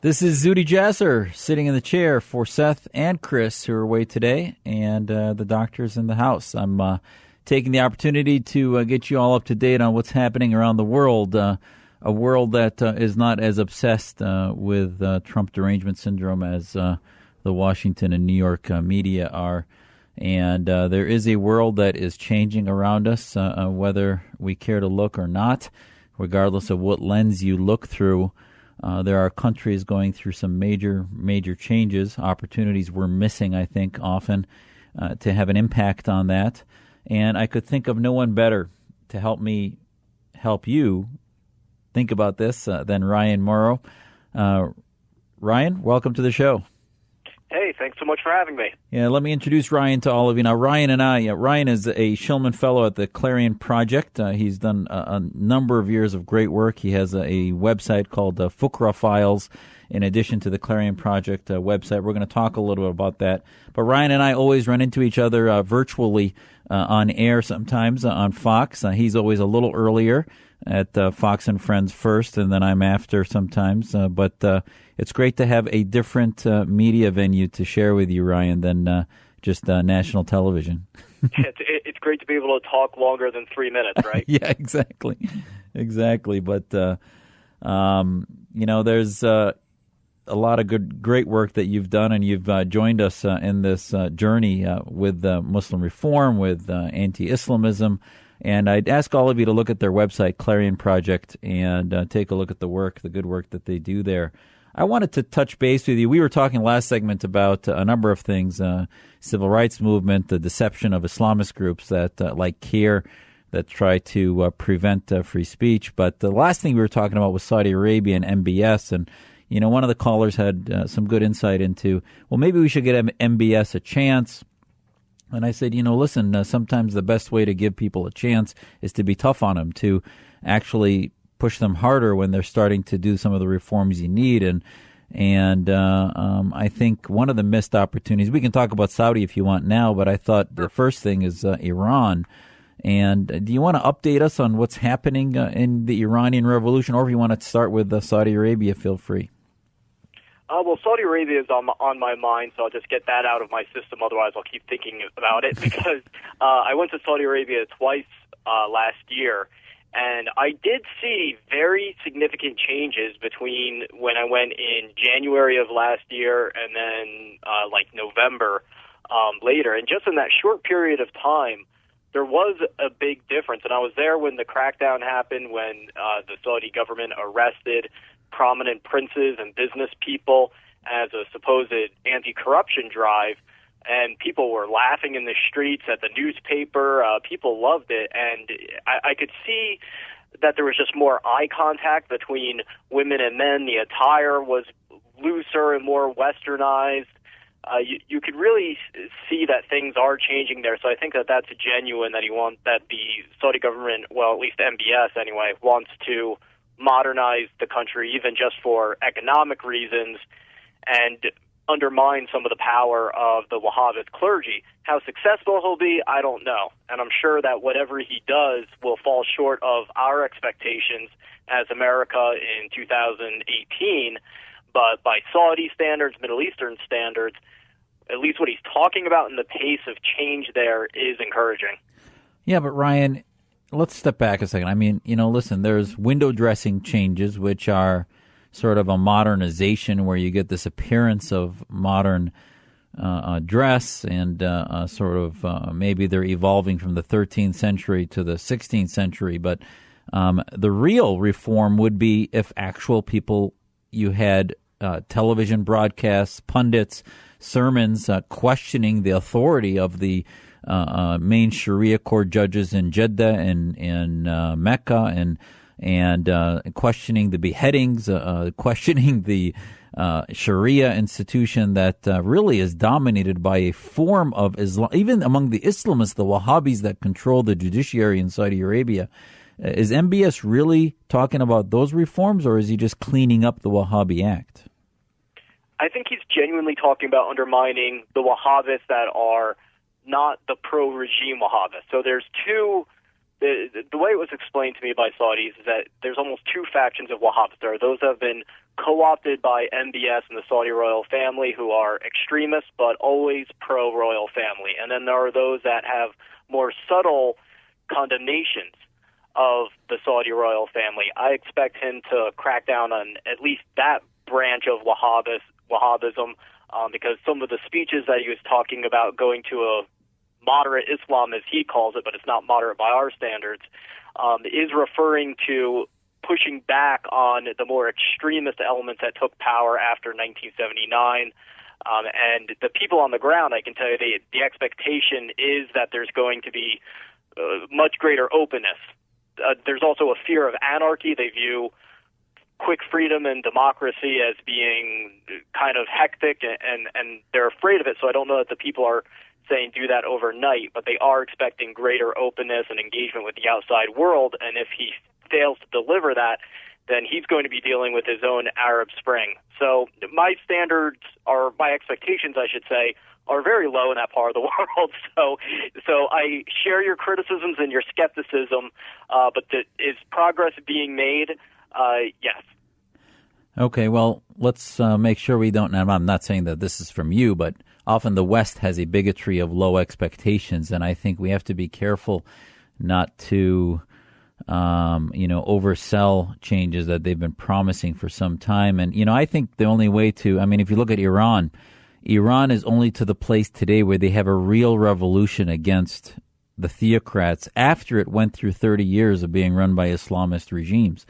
This is Zuhdi Jasser sitting in the chair for Seth and Chris, who are away today, and the doctor's in the house. I'm taking the opportunity to get you all up to date on what's happening around the world, a world that is not as obsessed with Trump derangement syndrome as the Washington and New York media are. And there is a world that is changing around us, whether we care to look or not, regardless of what lens you look through. There are countries going through some major changes, opportunities we're missing, I think, often to have an impact on that. And I could think of no one better to help me help you think about this than Ryan Mauro. Ryan, welcome to the show. Hey, thanks so much for having me. Yeah, let me introduce Ryan to all of you. Now, Ryan is a Shillman Fellow at the Clarion Project. He's done a number of years of great work. He has a website called Fuqra Files, in addition to the Clarion Project website. We're going to talk a little bit about that. But Ryan and I always run into each other virtually on air sometimes on Fox. He's always a little earlier at Fox and Friends first, and then I'm after sometimes. But it's great to have a different media venue to share with you, Ryan, than just national television. It's great to be able to talk longer than 3 minutes, right? Yeah, exactly. But there's a lot of great work that you've done, and you've joined us in this journey with Muslim reform, with anti-Islamism. And I'd ask all of you to look at their website, Clarion Project, and take a look at the good work that they do there. I wanted to touch base with you. We were talking last segment about a number of things, civil rights movement, the deception of Islamist groups that like CARE that try to prevent free speech. But the last thing we were talking about was Saudi Arabia and MBS. And, one of the callers had some good insight into, well, maybe we should get MBS a chance. And I said, listen, sometimes the best way to give people a chance is to be tough on them, to actually push them harder when they're starting to do some of the reforms you need. And I think one of the missed opportunities, we can talk about Saudi if you want now, but I thought the first thing is Iran. And do you want to update us on what's happening in the Iranian revolution? Or if you want to start with Saudi Arabia, feel free. Well, Saudi Arabia is on my mind, so I'll just get that out of my system. Otherwise, I'll keep thinking about it because I went to Saudi Arabia twice last year, and I did see very significant changes between when I went in January of last year and then November later. And just in that short period of time, there was a big difference. And I was there when the crackdown happened, when the Saudi government arrested prominent princes and business people as a supposed anti-corruption drive, and people were laughing in the streets at the newspaper. People loved it, and I could see that there was just more eye contact between women and men. The attire was looser and more westernized. You could really see that things are changing there, so I think that that's genuine, that that the Saudi government, well, at least MBS anyway, wants to modernize the country, even just for economic reasons, and undermine some of the power of the Wahhabist clergy. How successful he'll be, I don't know. And I'm sure that whatever he does will fall short of our expectations as America in 2018. But by Saudi standards, Middle Eastern standards, at least what he's talking about and the pace of change there is encouraging. Yeah, but Ryan, let's step back a second. I mean, listen, there's window dressing changes, which are sort of a modernization where you get this appearance of modern dress and sort of maybe they're evolving from the 13th century to the 16th century. But the real reform would be if actual people, you had television broadcasts, pundits, sermons questioning the authority of the main Sharia court judges in Jeddah and in Mecca, and questioning the beheadings, questioning the Sharia institution that really is dominated by a form of Islam. Even among the Islamists, the Wahhabis that control the judiciary in Saudi Arabia, is MBS really talking about those reforms, or is he just cleaning up the Wahhabi Act? I think he's genuinely talking about undermining the Wahhabists that are not the pro-regime Wahhabists. So there's two. The way it was explained to me by Saudis is that there's almost two factions of Wahhabists. There are those that have been co-opted by MBS and the Saudi royal family, who are extremists but always pro-royal family. And then there are those that have more subtle condemnations of the Saudi royal family. I expect him to crack down on at least that branch of Wahhabism, because some of the speeches that he was talking about going to a moderate Islam, as he calls it, but it's not moderate by our standards, is referring to pushing back on the more extremist elements that took power after 1979. And the people on the ground, I can tell you, the expectation is that there's going to be much greater openness. There's also a fear of anarchy. They view quick freedom and democracy as being kind of hectic, and they're afraid of it. So I don't know that the people are saying do that overnight, but they are expecting greater openness and engagement with the outside world. And if he fails to deliver that, then he's going to be dealing with his own Arab Spring. So my standards, or my expectations, I should say, are very low in that part of the world. So I share your criticisms and your skepticism, but is progress being made? Yes. Okay, well, let's make sure we don't, and I'm not saying that this is from you, but often the West has a bigotry of low expectations, and I think we have to be careful not to oversell changes that they've been promising for some time. And, I think the only way to, if you look at Iran is only to the place today where they have a real revolution against the theocrats after it went through 30 years of being run by Islamist regimes,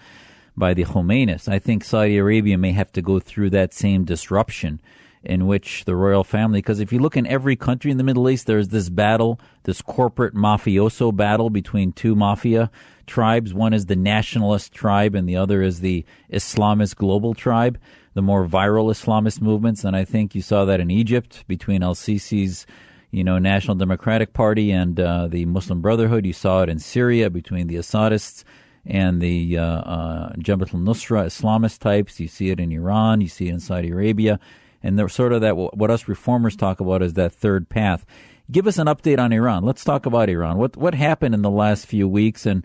by the Khomeinis. I think Saudi Arabia may have to go through that same disruption in which the royal family, because if you look in every country in the Middle East, there's this battle, this corporate mafioso battle between two mafia tribes. One is the nationalist tribe and the other is the Islamist global tribe, the more viral Islamist movements. And I think you saw that in Egypt between al-Sisi's, National Democratic Party and the Muslim Brotherhood. You saw it in Syria between the Assadists and the Jabhat al-Nusra Islamist types. You see it in Iran. You see it in Saudi Arabia. And they're sort of that, what us reformers talk about is that third path. Give us an update on Iran. Let's talk about Iran. What happened in the last few weeks? And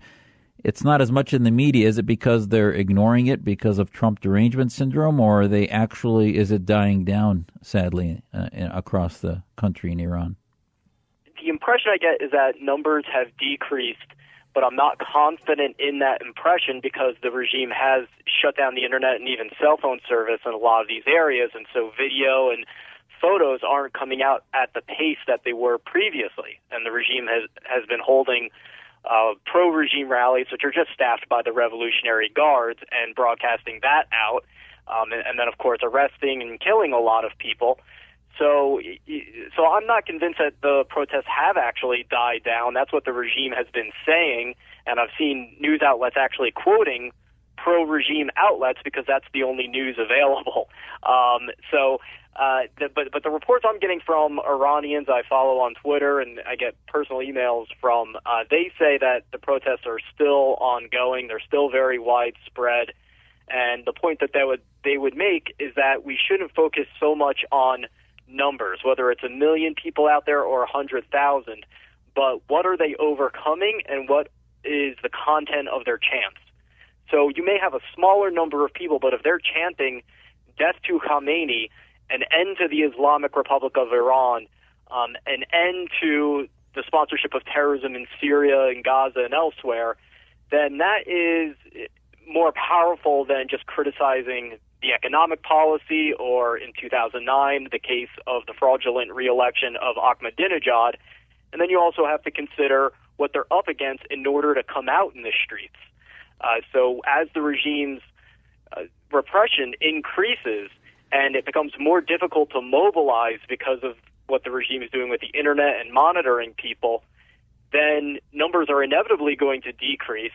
it's not as much in the media. Is it because they're ignoring it because of Trump derangement syndrome, or are they actually, is it dying down, sadly, across the country in Iran? The impression I get is that numbers have decreased, but I'm not confident in that impression because the regime has shut down the internet and even cell phone service in a lot of these areas, and so video and photos aren't coming out at the pace that they were previously. And the regime has been holding pro-regime rallies, which are just staffed by the Revolutionary Guards, and broadcasting that out, and then, of course, arresting and killing a lot of people. So I'm not convinced that the protests have actually died down. That's what the regime has been saying, and I've seen news outlets actually quoting pro-regime outlets because that's the only news available. But the reports I'm getting from Iranians I follow on Twitter and I get personal emails from, they say that the protests are still ongoing. They're still very widespread. And the point that they would make is that we shouldn't focus so much on numbers, whether it's 1 million people out there or 100,000, but what are they overcoming and what is the content of their chants? So you may have a smaller number of people, but if they're chanting death to Khamenei, an end to the Islamic Republic of Iran, an end to the sponsorship of terrorism in Syria and Gaza and elsewhere, then that is more powerful than just criticizing the economic policy, or in 2009, the case of the fraudulent re-election of Ahmadinejad. And then you also have to consider what they're up against in order to come out in the streets. So as the regime's repression increases and it becomes more difficult to mobilize because of what the regime is doing with the internet and monitoring people, then numbers are inevitably going to decrease.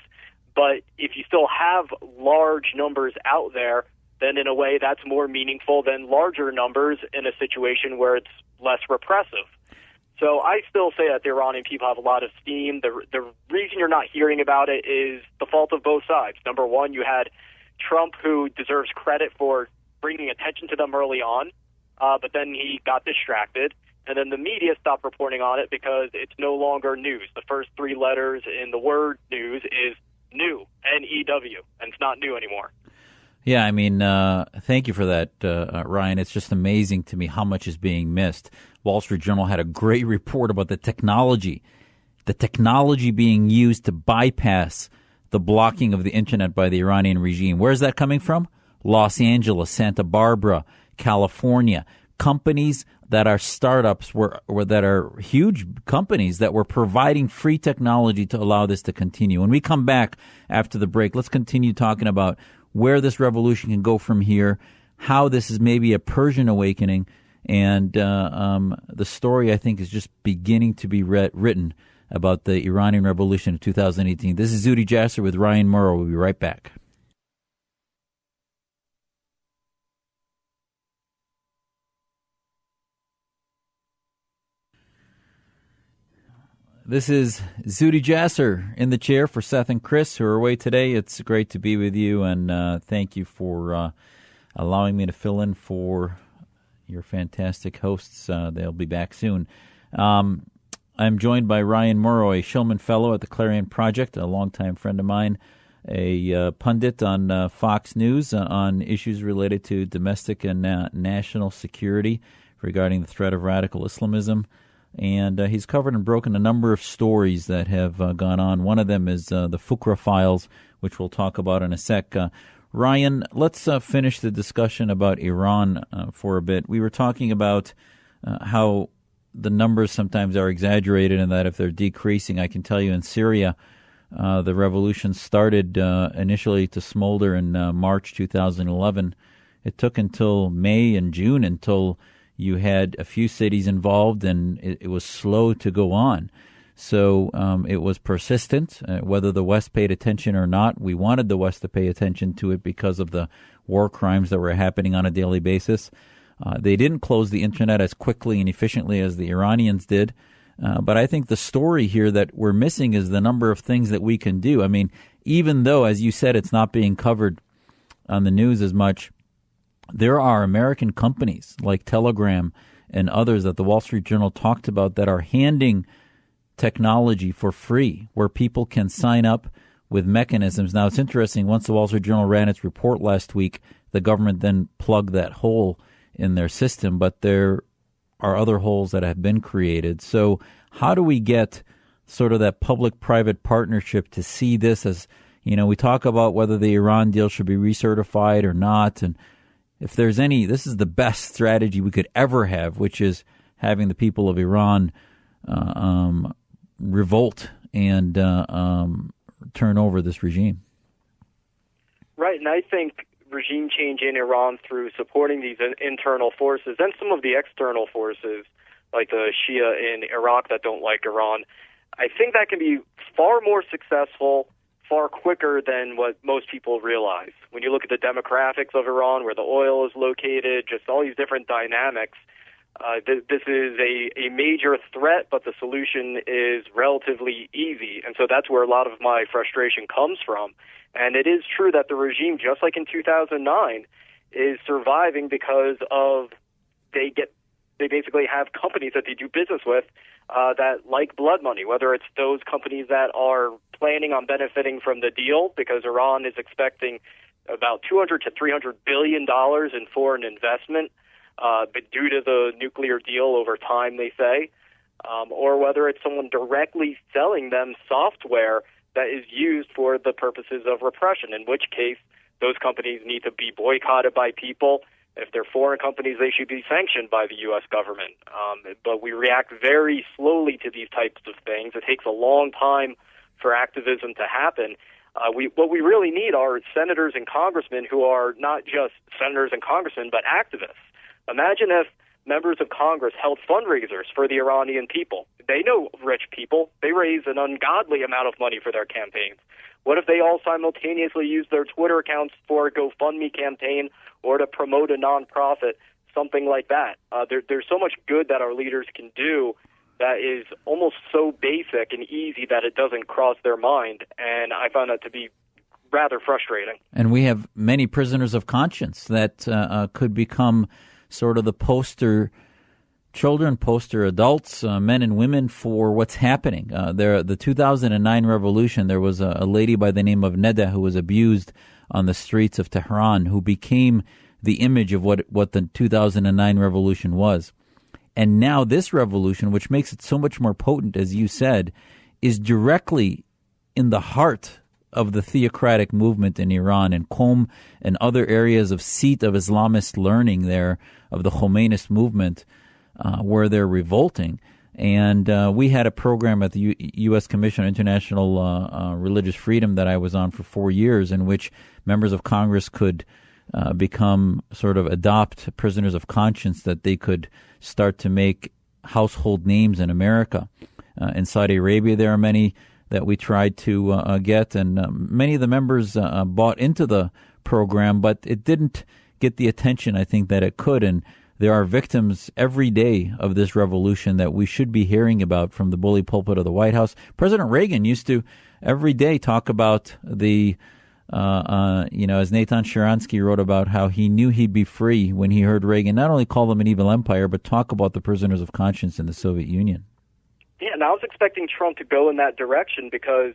But if you still have large numbers out there, then in a way that's more meaningful than larger numbers in a situation where it's less repressive. So I still say that the Iranian people have a lot of steam. The reason you're not hearing about it is the fault of both sides. Number one, you had Trump, who deserves credit for bringing attention to them early on, but then he got distracted. And then the media stopped reporting on it because it's no longer news. The first three letters in the word news is new, N-E-W, and it's not new anymore. Yeah, I mean, thank you for that, Ryan. It's just amazing to me how much is being missed. Wall Street Journal had a great report about the technology being used to bypass the blocking of the internet by the Iranian regime. Where's that coming from? Los Angeles, Santa Barbara, California. Companies that are startups that are huge companies that were providing free technology to allow this to continue. When we come back after the break, let's continue talking about where this revolution can go from here, how this is maybe a Persian awakening, and the story, I think, is just beginning to be written about the Iranian Revolution of 2018. This is Zuhdi Jasser with Ryan Mauro. We'll be right back. This is Zuhdi Jasser in the chair for Seth and Chris, who are away today. It's great to be with you, and thank you for allowing me to fill in for your fantastic hosts. They'll be back soon. I'm joined by Ryan Mauro, a Shulman Fellow at the Clarion Project, a longtime friend of mine, a pundit on Fox News on issues related to domestic and national security regarding the threat of radical Islamism. And he's covered and broken a number of stories that have gone on. One of them is the Fuqra files, which we'll talk about in a sec. Ryan, let's finish the discussion about Iran for a bit. We were talking about how the numbers sometimes are exaggerated and that if they're decreasing, I can tell you in Syria, the revolution started initially to smolder in March 2011. It took until May and June until you had a few cities involved, and it was slow to go on. So it was persistent, whether the West paid attention or not. We wanted the West to pay attention to it because of the war crimes that were happening on a daily basis. They didn't close the internet as quickly and efficiently as the Iranians did. But I think the story here that we're missing is the number of things that we can do. I mean, even though, as you said, it's not being covered on the news as much, there are American companies like Telegram and others that the Wall Street Journal talked about that are handing technology for free where people can sign up with mechanisms. Now, it's interesting. Once the Wall Street Journal ran its report last week, the government then plugged that hole in their system, but there are other holes that have been created. So how do we get sort of that public-private partnership to see this as, you know, we talk about whether the Iran deal should be recertified or not, and if there's any, this is the best strategy we could ever have, which is having the people of Iran revolt and turn over this regime. Right, and I think regime change in Iran through supporting these internal forces and some of the external forces, like the Shia in Iraq that don't like Iran, I think that can be far more successful, far quicker than what most people realize. When you look at the demographics of Iran, where the oil is located, just all these different dynamics, this is a major threat, but the solution is relatively easy. And so that's where a lot of my frustration comes from. And it is true that the regime, just like in 2009, is surviving because of they basically have companies that they do business with that like blood money, whether it's those companies that are planning on benefiting from the deal because Iran is expecting about $200 to $300 billion in foreign investment but due to the nuclear deal over time, they say, or whether it's someone directly selling them software that is used for the purposes of repression, in which case those companies need to be boycotted by people. If they're foreign companies, they should be sanctioned by the U.S. government. But we react very slowly to these types of things. It takes a long time for activism to happen. What we really need are senators and congressmen who are not just senators and congressmen, but activists. Imagine if members of Congress held fundraisers for the Iranian people. They know rich people. They raise an ungodly amount of money for their campaigns. What if they all simultaneously use their Twitter accounts for a GoFundMe campaign or to promote a nonprofit, something like that? There's so much good that our leaders can do that is almost so basic and easy that it doesn't cross their mind, and I found that to be rather frustrating. And we have many prisoners of conscience that could become sort of the poster children, poster adults, men and women for what's happening. The 2009 revolution, there was a lady by the name of Neda who was abused on the streets of Tehran who became the image of what the 2009 revolution was. And now this revolution, which makes it so much more potent, as you said, is directly in the heart of the theocratic movement in Iran and Qom and other areas of seat of Islamist learning there, of the Khomeinist movement, where they're revolting. And we had a program at the U.S. Commission on International Religious Freedom that I was on for 4 years, in which members of Congress could adopt prisoners of conscience, that they could start to make household names in America. In Saudi Arabia, there are many that we tried to get, and many of the members bought into the program, but it didn't get the attention I think that it could. And there are victims every day of this revolution that we should be hearing about from the bully pulpit of the White House. President Reagan used to every day talk about the, as Nathan Sharansky wrote about how he knew he'd be free when he heard Reagan not only call them an evil empire, but talk about the prisoners of conscience in the Soviet Union. Yeah, and I was expecting Trump to go in that direction because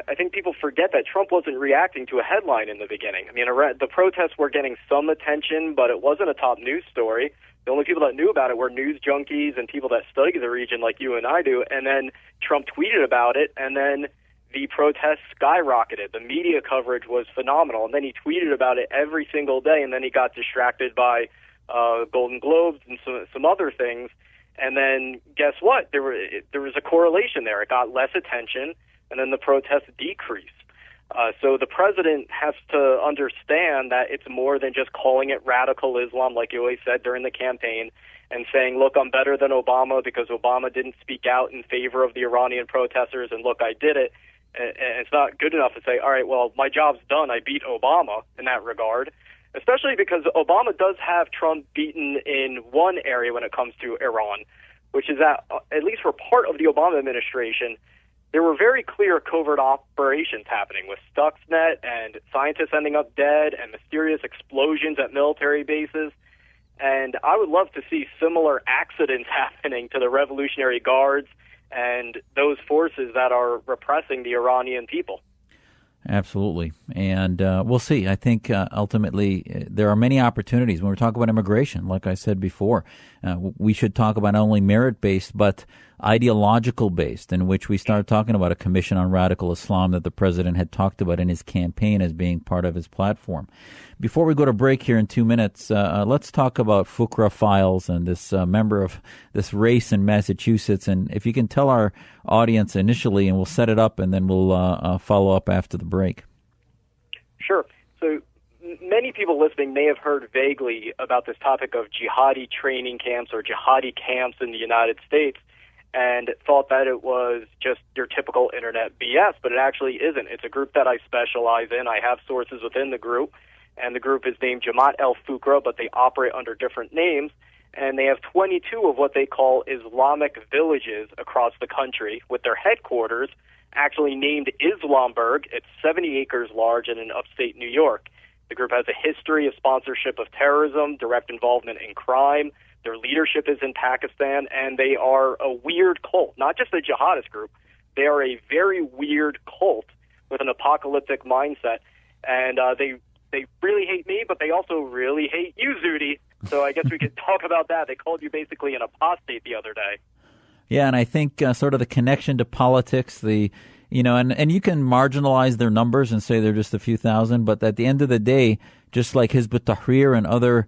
I think people forget that Trump wasn't reacting to a headline in the beginning. I mean, the protests were getting some attention, but it wasn't a top news story. The only people that knew about it were news junkies and people that study the region like you and I do. And then Trump tweeted about it, and then the protests skyrocketed. The media coverage was phenomenal. And then he tweeted about it every single day, and then he got distracted by Golden Globes and some other things. And then guess what? There was a correlation there. It got less attention, and then the protests decreased. So the president has to understand that it's more than just calling it radical Islam, like you always said during the campaign, and saying, look, I'm better than Obama because Obama didn't speak out in favor of the Iranian protesters, and look, I did it. And it's not good enough to say, all right, well, my job's done. I beat Obama in that regard. Especially because Obama does have Trump beaten in one area when it comes to Iran, which is that, at least for part of the Obama administration, there were very clear covert operations happening with Stuxnet and scientists ending up dead and mysterious explosions at military bases. And I would love to see similar accidents happening to the Revolutionary Guards and those forces that are repressing the Iranian people. Absolutely. And we'll see. I think ultimately there are many opportunities. When we're talking about immigration, like I said before, we should talk about not only merit-based but ideological-based, in which we start talking about a commission on radical Islam that the president had talked about in his campaign as being part of his platform. Before we go to break here in 2 minutes, let's talk about Fuqra Files and this member of this race in Massachusetts. And if you can tell our audience initially, and we'll set it up, and then we'll follow up after the break. Sure. So many people listening may have heard vaguely about this topic of jihadi training camps or jihadi camps in the United States and thought that it was just your typical internet BS, but it actually isn't. It's a group that I specialize in. I have sources within the group, and the group is named Jamaat al-Fuqra, but they operate under different names, and they have 22 of what they call Islamic villages across the country, with their headquarters actually named Islamburg. It's 70 acres large and in upstate New York. The group has a history of sponsorship of terrorism, direct involvement in crime. Their leadership is in Pakistan, and they are a weird cult, not just a jihadist group. They are a very weird cult with an apocalyptic mindset, and they really hate me, but they also really hate you, Zudi. So I guess we could talk about that. They called you basically an apostate the other day. Yeah, and I think sort of the connection to politics, and you can marginalize their numbers and say they're just a few thousand, but at the end of the day, just like Hizb ut-Tahrir and other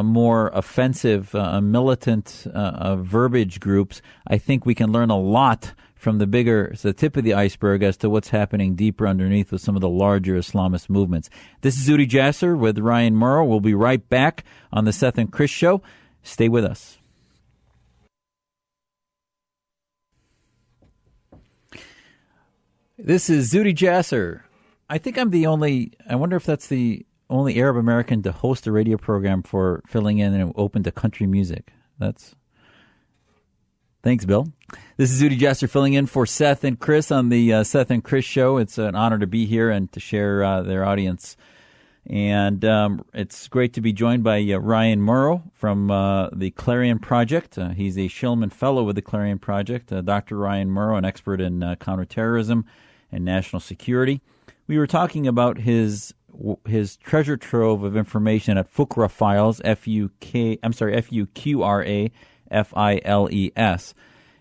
more offensive, militant verbiage groups, I think we can learn a lot from the tip of the iceberg as to what's happening deeper underneath with some of the larger Islamist movements. This is Zudi Jasser with Ryan Mauro. We'll be right back on the Seth and Chris Show. Stay with us. This is Zudi Jasser. I think I wonder if that's the only Arab American to host a radio program for filling in and open to country music. Thanks, Bill. This is Zudi Jasser filling in for Seth and Chris on the Seth and Chris Show. It's an honor to be here and to share their audience. And it's great to be joined by Ryan Mauro from the Clarion Project. He's a Shillman Fellow with the Clarion Project. Dr. Ryan Mauro, an expert in counterterrorism and national security. We were talking about his his treasure trove of information at Fuqra Files, Fuqrafiles.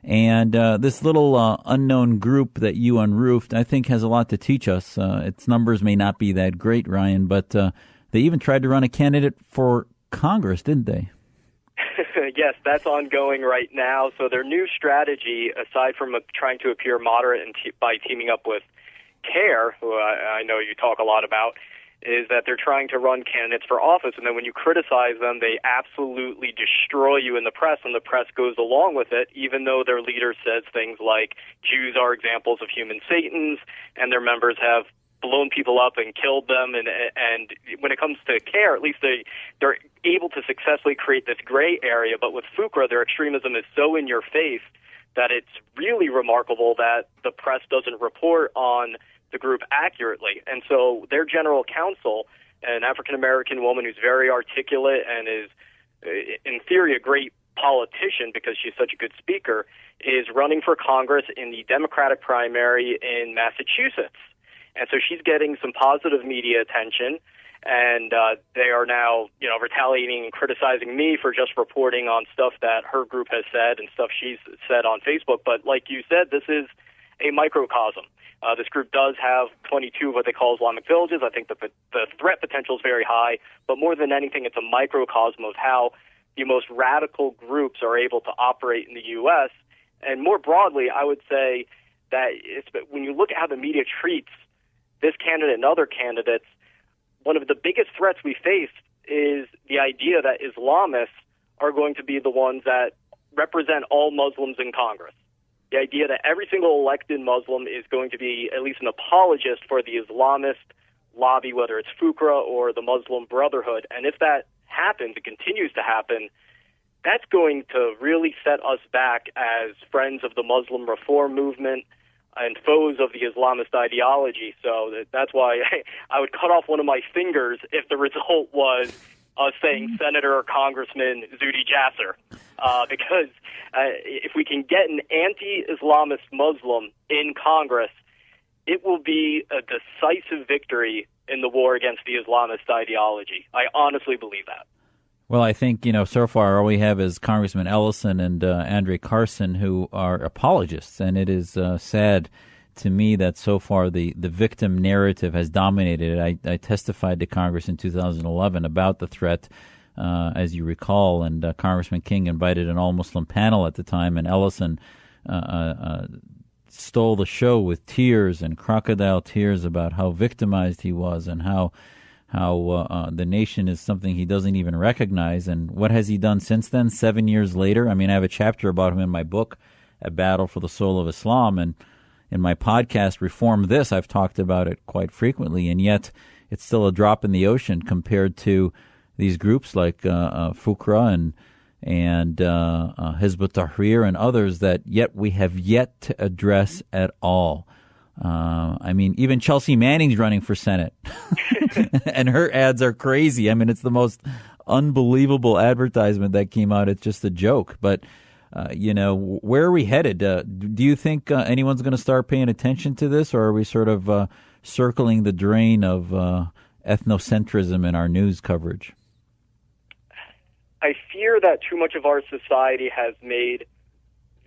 And this little unknown group that you unroofed, I think, has a lot to teach us. Its numbers may not be that great, Ryan, but they even tried to run a candidate for Congress, didn't they? Yes, that's ongoing right now. So their new strategy, aside from trying to appear moderate and by teaming up with CARE, who I know you talk a lot about, is that they're trying to run candidates for office, and then when you criticize them, they absolutely destroy you in the press, and the press goes along with it, even though their leader says things like Jews are examples of human Satans, and their members have blown people up and killed them. And when it comes to CARE, at least they're able to successfully create this gray area. But with Fuqra, their extremism is so in your face that it's really remarkable that the press doesn't report on the group accurately. And so their general counsel, an African-American woman who's very articulate and is, in theory, a great politician because she's such a good speaker, is running for Congress in the Democratic primary in Massachusetts. And so she's getting some positive media attention, and they are now, retaliating and criticizing me for just reporting on stuff that her group has said and stuff she's said on Facebook. But like you said, this is a microcosm. This group does have 22 of what they call Islamic villages. I think the threat potential is very high, but more than anything, it's a microcosm of how the most radical groups are able to operate in the U.S. And more broadly, I would say that when you look at how the media treats this candidate and other candidates, one of the biggest threats we face is the idea that Islamists are going to be the ones that represent all Muslims in Congress. The idea that every single elected Muslim is going to be at least an apologist for the Islamist lobby, whether it's Fuqra or the Muslim Brotherhood. And if that happens, it continues to happen, that's going to really set us back as friends of the Muslim reform movement and foes of the Islamist ideology. So that's why I would cut off one of my fingers if the result was us saying Senator or Congressman Zuhdi Jasser. Because if we can get an anti-Islamist Muslim in Congress, it will be a decisive victory in the war against the Islamist ideology. I honestly believe that. Well, I think, so far all we have is Congressman Ellison and Andre Carson, who are apologists. And it is sad to me that so far the victim narrative has dominated it. I testified to Congress in 2011 about the threat, as you recall, and Congressman King invited an all-Muslim panel at the time, and Ellison stole the show with tears and crocodile tears about how victimized he was and how the nation is something he doesn't even recognize. And what has he done since then, 7 years later? I mean, I have a chapter about him in my book, A Battle for the Soul of Islam, and in my podcast, Reform This, I've talked about it quite frequently, and yet it's still a drop in the ocean compared to these groups like Fuqra and Hizb ut-Tahrir and others that yet we have yet to address at all. I mean, even Chelsea Manning's running for Senate, and her ads are crazy. I mean, it's the most unbelievable advertisement that came out. It's just a joke. But, where are we headed? Do you think anyone's going to start paying attention to this, or are we sort of circling the drain of ethnocentrism in our news coverage? I fear that too much of our society has made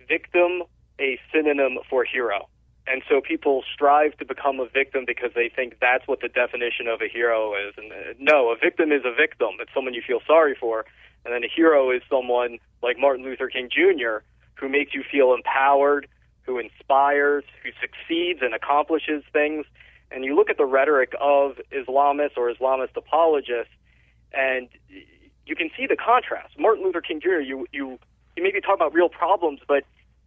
victim a synonym for hero. And so people strive to become a victim because they think that's what the definition of a hero is. And no, a victim is a victim. It's someone you feel sorry for. And then a hero is someone like Martin Luther King Jr., who makes you feel empowered, who inspires, who succeeds and accomplishes things. And you look at the rhetoric of Islamists or Islamist apologists, and you can see the contrast. Martin Luther King Jr., you maybe talk about real problems, but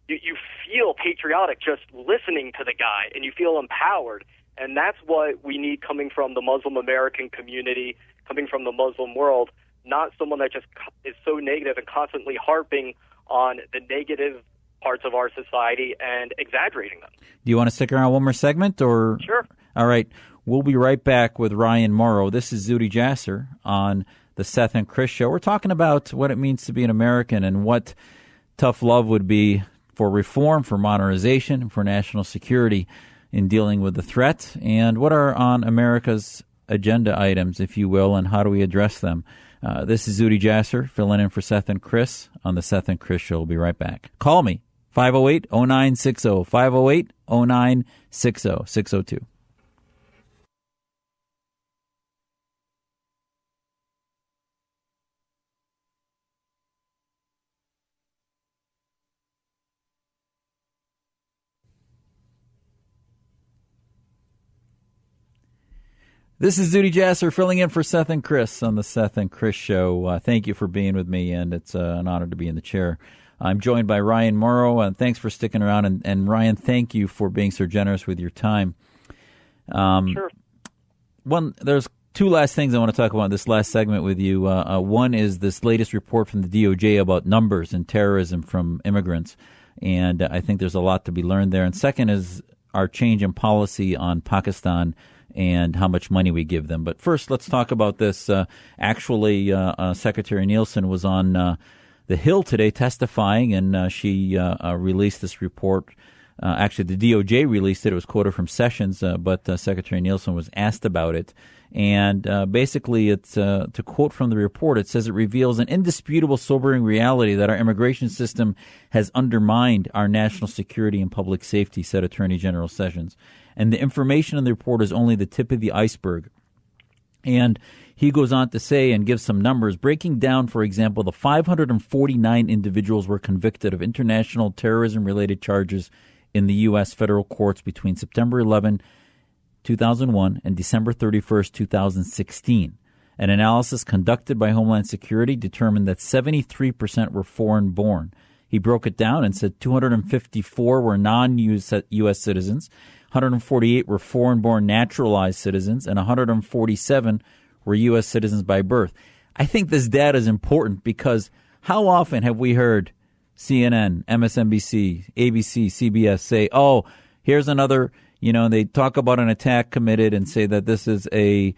you feel patriotic just listening to the guy, and you feel empowered. And that's what we need coming from the Muslim American community, coming from the Muslim world, not someone that just is so negative and constantly harping on the negative parts of our society and exaggerating them. Do you want to stick around one more segment? Or Sure. All right. We'll be right back with Ryan Mauro. This is Zuhdi Jasser on the Seth and Chris Show. We're talking about what it means to be an American and what tough love would be for reform, for modernization, for national security in dealing with the threat, and what are on America's agenda items, if you will, and how do we address them? This is Zuhdi Jasser filling in for Seth and Chris on the Seth and Chris Show. We'll be right back. Call me, 508-0960, 508-0960, 602. This is Zuhdi Jasser filling in for Seth and Chris on the Seth and Chris Show. Thank you for being with me, and it's an honor to be in the chair. I'm joined by Ryan Mauro, and thanks for sticking around. And Ryan, thank you for being so generous with your time. Sure. There's two last things I want to talk about in this last segment with you. One is this latest report from the DOJ about numbers and terrorism from immigrants, and I think there's a lot to be learned there. And second is our change in policy on Pakistan and how much money we give them. But first, let's talk about this. Actually, Secretary Nielsen was on the Hill today testifying, and she released this report. Actually, the DOJ released it. It was quoted from Sessions, but Secretary Nielsen was asked about it. And basically, it's to quote from the report, it says it reveals an indisputable, sobering reality that our immigration system has undermined our national security and public safety, said Attorney General Sessions. And the information in the report is only the tip of the iceberg. And he goes on to say and give some numbers, breaking down, for example, the 549 individuals were convicted of international terrorism-related charges in the U.S. federal courts between September 11, 2001 and December 31st, 2016. An analysis conducted by Homeland Security determined that 73% were foreign-born. He broke it down and said 254 were non-U.S. citizens, 148 were foreign-born naturalized citizens, and 147 were U.S. citizens by birth. I think this data is important because how often have we heard CNN, MSNBC, ABC, CBS say, oh, here's another, they talk about an attack committed and say that this is a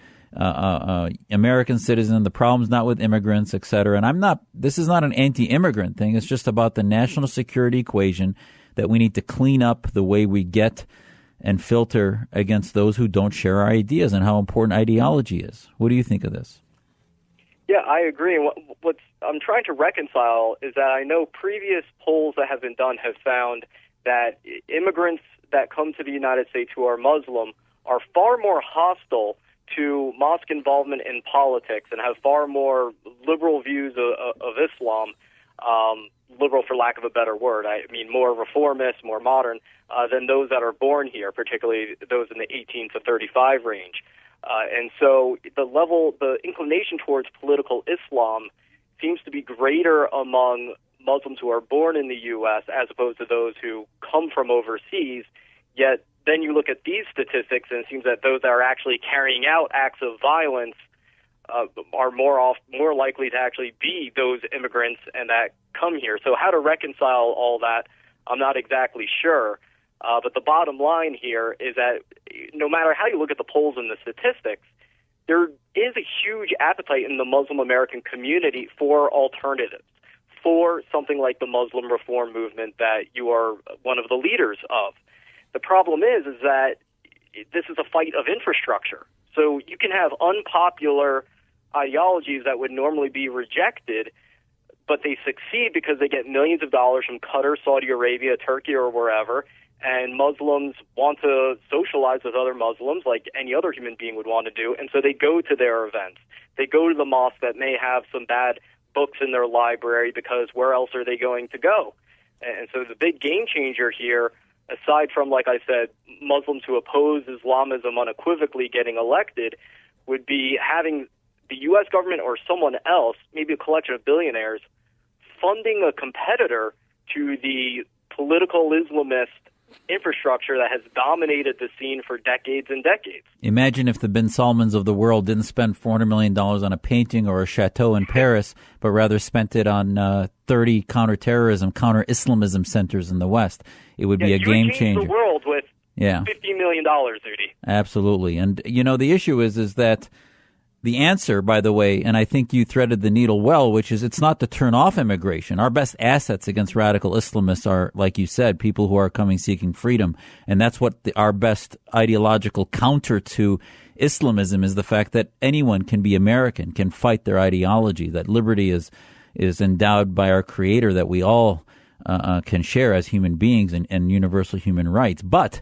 American citizen, the problem's not with immigrants, et cetera. And this is not an anti-immigrant thing. It's just about the national security equation that we need to clean up the way we get and filter against those who don't share our ideas and how important ideology is. What do you think of this? Yeah, I agree. What I'm trying to reconcile is that I know previous polls that have been done have found that immigrants that come to the United States who are Muslim are far more hostile to mosque involvement in politics and have far more liberal views of Islam, liberal for lack of a better word. I mean more reformist, more modern, than those that are born here, particularly those in the 18 to 35 range. And so the inclination towards political Islam seems to be greater among Muslims who are born in the U.S. as opposed to those who come from overseas. Yet then you look at these statistics and it seems that those that are actually carrying out acts of violence are more likely to actually be those immigrants and that come here. So how to reconcile all that, I'm not exactly sure. But the bottom line here is that no matter how you look at the polls and the statistics, there is a huge appetite in the Muslim American community for alternatives, for something like the Muslim reform movement that you are one of the leaders of. The problem is that this is a fight of infrastructure. So you can have unpopular ideologies that would normally be rejected, but they succeed because they get millions of dollars from Qatar, Saudi Arabia, Turkey, or wherever, and Muslims want to socialize with other Muslims like any other human being would want to do, and so they go to their events. They go to the mosque that may have some bad books in their library because where else are they going to go? And so the big game changer here, aside from, like I said, Muslims who oppose Islamism unequivocally getting elected, would be having the U.S. government or someone else, maybe a collection of billionaires, funding a competitor to the political Islamist infrastructure that has dominated the scene for decades and decades. Imagine if the bin Salmans of the world didn't spend $400 million on a painting or a chateau in Paris, but rather spent it on 30 counterterrorism, counter-Islamism centers in the West. It would be a game changer. The world with $50 million, Zuhdi. Absolutely. And, the issue is that the answer, by the way, and I think you threaded the needle well, which is it's not to turn off immigration. Our best assets against radical Islamists are, like you said, people who are coming seeking freedom. And that's what our best ideological counter to Islamism is, the fact that anyone can be American, can fight their ideology, that liberty is endowed by our Creator, that we all can share as human beings and universal human rights. But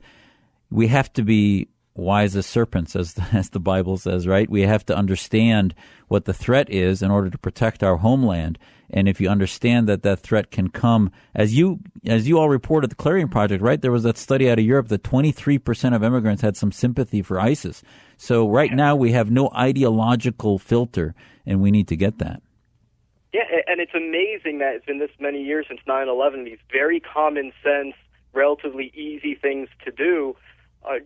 we have to be wise as serpents, as the Bible says, right? We have to understand what the threat is in order to protect our homeland. And if you understand that threat can come, as you all reported, the Clarion Project, right? There was that study out of Europe that 23% of immigrants had some sympathy for ISIS. So right now we have no ideological filter, and we need to get that. Yeah, and it's amazing that it's been this many years since 9/11. These very common sense, relatively easy things to do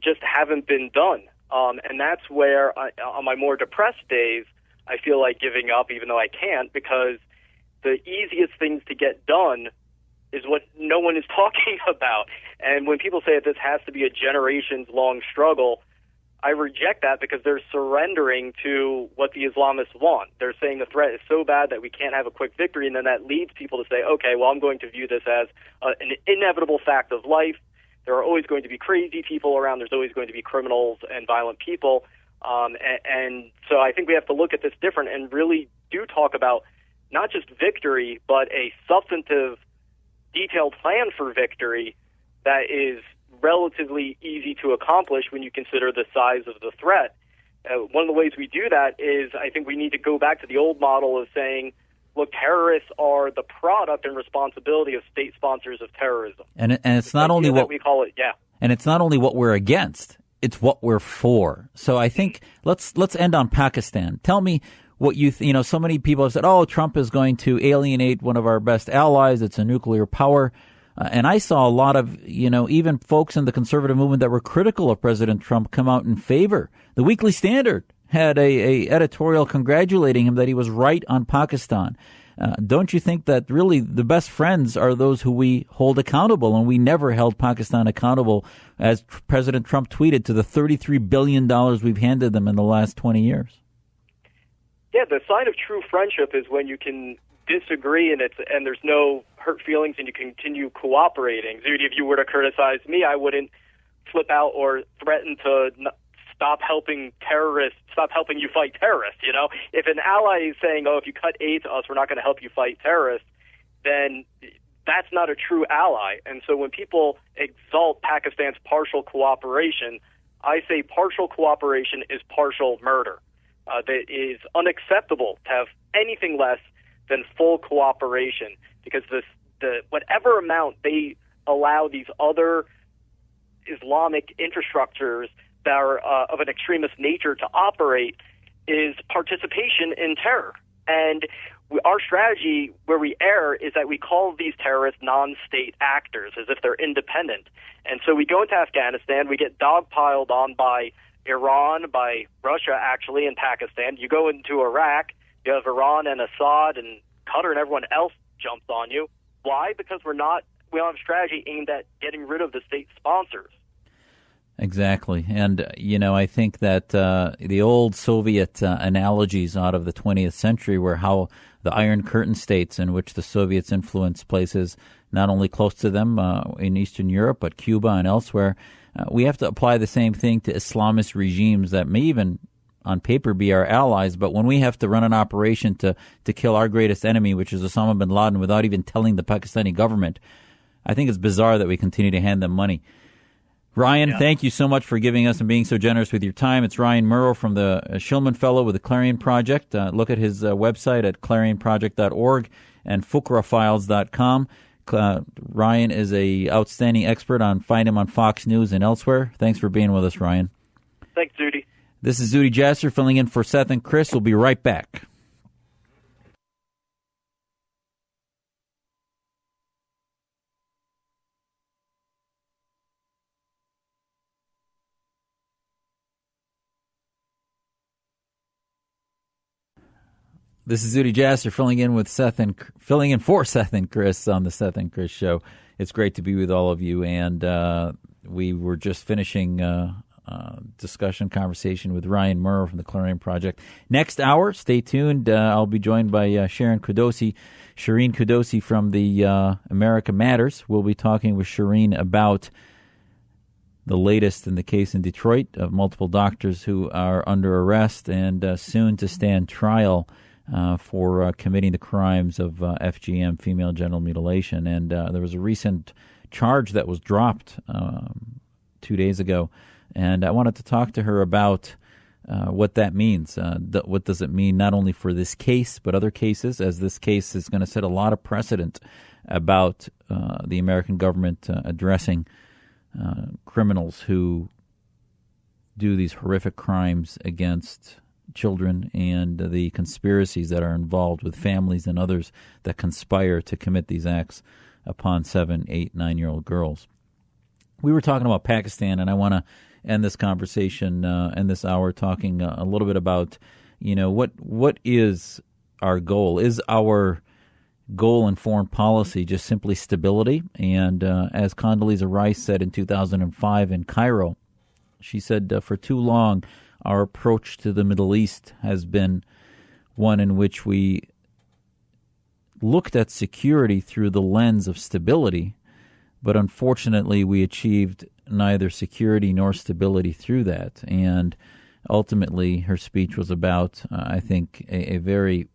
just haven't been done. And that's where, on my more depressed days, I feel like giving up, even though I can't, because the easiest things to get done is what no one is talking about. And when people say that this has to be a generations-long struggle, I reject that because they're surrendering to what the Islamists want. They're saying the threat is so bad that we can't have a quick victory, and then that leads people to say, okay, well, I'm going to view this as an inevitable fact of life. There are always going to be crazy people around. There's always going to be criminals and violent people. And so I think we have to look at this different and really do talk about not just victory, but a substantive, detailed plan for victory that is relatively easy to accomplish when you consider the size of the threat. One of the ways we do that is I think we need to go back to the old model of saying, look, terrorists are the product and responsibility of state sponsors of terrorism. And it's not only what we call it, yeah. And it's not only what we're against, it's what we're for. So I think let's end on Pakistan. Tell me what so many people have said, oh, Trump is going to alienate one of our best allies. It's a nuclear power. And I saw a lot of, even folks in the conservative movement that were critical of President Trump come out in favor. The Weekly Standard had a editorial congratulating him that he was right on Pakistan. Don't you think that really the best friends are those who we hold accountable? And we never held Pakistan accountable, as President Trump tweeted, to the $33 billion we've handed them in the last 20 years. Yeah, the sign of true friendship is when you can disagree and there's no hurt feelings and you continue cooperating. Zudy, if you were to criticize me, I wouldn't flip out or threaten to stop helping you fight terrorists. If an ally is saying, oh, if you cut aid to us, we're not going to help you fight terrorists, then that's not a true ally. And so when people exalt Pakistan's partial cooperation, I say partial cooperation is partial murder. That is unacceptable to have anything less than full cooperation, because the whatever amount they allow these other Islamic infrastructures that are of an extremist nature to operate is participation in terror. And our strategy where we err is that we call these terrorists non-state actors as if they're independent. And so we go into Afghanistan, we get dogpiled on by Iran, by Russia actually, and Pakistan. You go into Iraq, you have Iran and Assad and Qatar and everyone else jumps on you. Why? Because we don't have a strategy aimed at getting rid of the state sponsors. Exactly. And, I think that the old Soviet analogies out of the 20th century were how the Iron Curtain states, in which the Soviets influenced places not only close to them in Eastern Europe, but Cuba and elsewhere, we have to apply the same thing to Islamist regimes that may even on paper be our allies, but when we have to run an operation to kill our greatest enemy, which is Osama bin Laden, without even telling the Pakistani government, I think it's bizarre that we continue to hand them money. Ryan, Thank you so much for giving us and being so generous with your time. It's Ryan Mauro from the Shillman Fellow with the Clarion Project. Look at his website at clarionproject.org and fuqrafiles.com. Ryan is a outstanding expert find him on Fox News and elsewhere. Thanks for being with us, Ryan. Thanks, Zudy. This is Zudy Jasser filling in for Seth and Chris. We'll be right back. This is Zudy Jasser filling in for Seth and Chris on the Seth and Chris Show. It's great to be with all of you, and we were just finishing conversation with Ryan Mauro from the Clarion Project. Next hour, stay tuned. I'll be joined by Shireen Kudosi from the America Matters. We'll be talking with Shireen about the latest in the case in Detroit of multiple doctors who are under arrest and soon to stand trial for committing the crimes of FGM, female genital mutilation. And there was a recent charge that was dropped 2 days ago, and I wanted to talk to her about what that means. What does it mean not only for this case, but other cases, as this case is going to set a lot of precedent about the American government addressing criminals who do these horrific crimes against children and the conspiracies that are involved with families and others that conspire to commit these acts upon 7, 8, 9-year-old girls. We were talking about Pakistan, and I want to end this conversation in this hour talking a little bit about, what is our goal? Is our goal in foreign policy just simply stability? And as Condoleezza Rice said in 2005 in Cairo, she said, for too long, our approach to the Middle East has been one in which we looked at security through the lens of stability, but unfortunately we achieved neither security nor stability through that. And ultimately her speech was about, I think, a very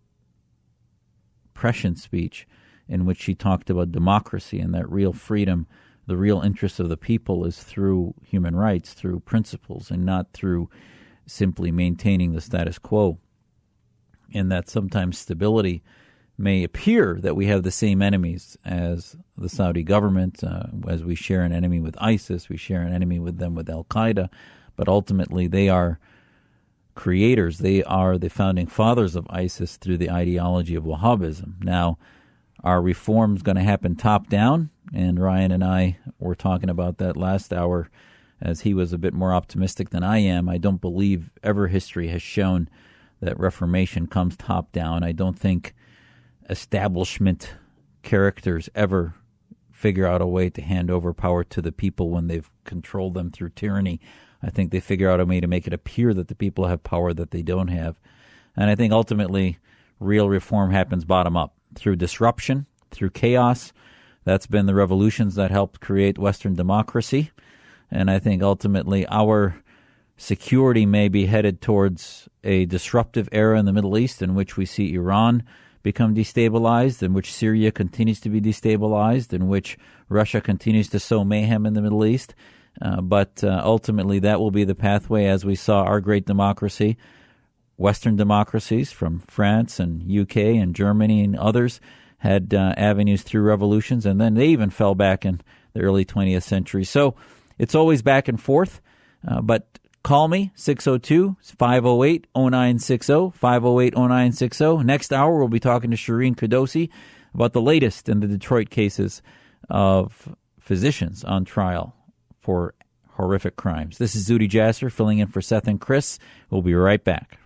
prescient speech in which she talked about democracy and that real freedom, the real interest of the people is through human rights, through principles, and not through simply maintaining the status quo. And that sometimes stability may appear that we have the same enemies as the Saudi government, as we share an enemy with ISIS, we share an enemy with them with Al-Qaeda, but ultimately they are creators. They are the founding fathers of ISIS through the ideology of Wahhabism. Now, are reforms going to happen top-down? And Ryan and I were talking about that last hour, as he was a bit more optimistic than I am. I don't believe ever history has shown that reformation comes top-down. I don't think establishment characters ever figure out a way to hand over power to the people when they've controlled them through tyranny. I think they figure out a way to make it appear that the people have power that they don't have. And I think ultimately real reform happens bottom up, through disruption, through chaos. That's been the revolutions that helped create Western democracy. And I think ultimately our security may be headed towards a disruptive era in the Middle East in which we see Iran become destabilized, in which Syria continues to be destabilized, in which Russia continues to sow mayhem in the Middle East. But ultimately that will be the pathway, as we saw our great democracy, Western democracies from France and UK and Germany and others had avenues through revolutions, and then they even fell back in the early 20th century. So it's always back and forth, but call me, 602-508-0960, 508-0960. Next hour, we'll be talking to Shireen Kudosi about the latest in the Detroit cases of physicians on trial for horrific crimes. This is Zuhdi Jasser filling in for Seth and Chris. We'll be right back.